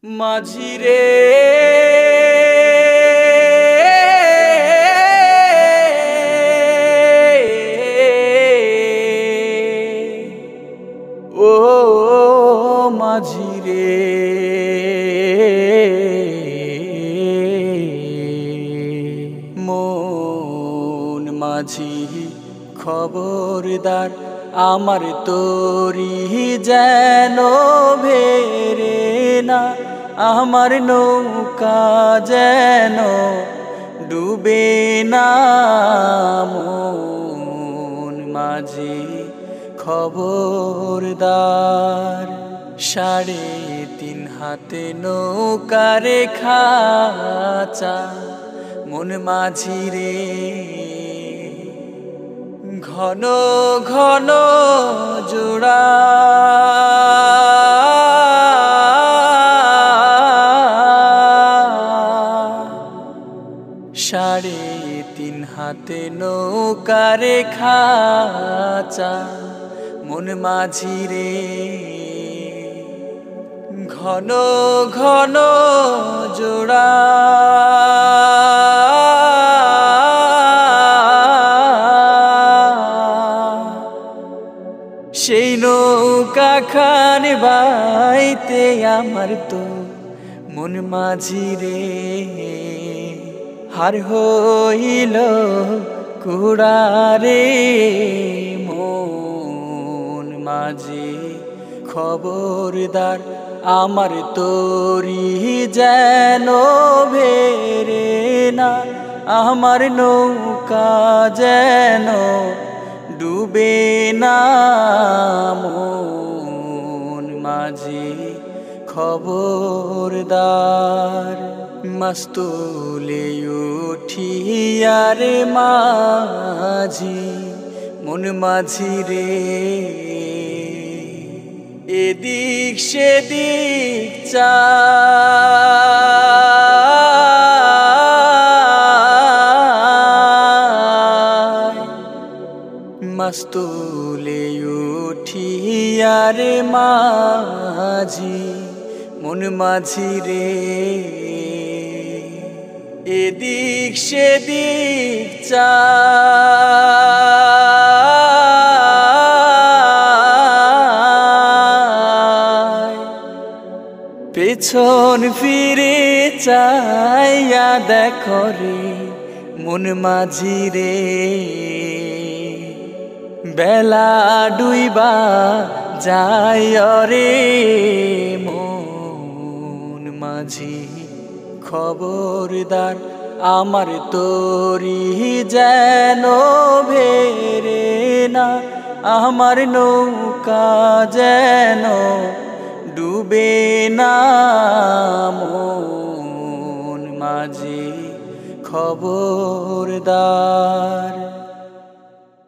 মাঝি রে ও মাঝি রে মন মাঝি খবরদার আমার তোরি যেন ভেরে না আমার নৌকা যেন ডুবে না মন মাঝি খবরদার 3.5 হাতে নৌকা রে খাঁচা মন মাঝি রে ঘন ঘন জোড়া সাড়ে 3 হাতে নৌকা রে খাঁচা মন মাঝি রে ঘন ঘন জোড়া সেই নৌকা খান বাইতে আমার তো মন মাঝি রে হার হইল কুড়ারে মন মাঝি খবরদার আমার তোরি যেন ভেরে না আমার নৌকা যেন ডুবে না মন মাঝি খবরদার মস্তুলে উঠিয়ারে মাঝি মন মাঝি রে এদিক সেদিক চায় মস্তুলে উঠিয়ারে মাঝি মন মাঝি রে এদিক সেদিক চায় পেছন ফিরে চাইয়া দেখো রে মন মাঝি রে বেলা ডুইবা যায় রে মন মাঝি খবরদার আমার তোরি যেন ভেরে না আমার নৌকা যেন ডুবে না মন মাঝি খবরদার।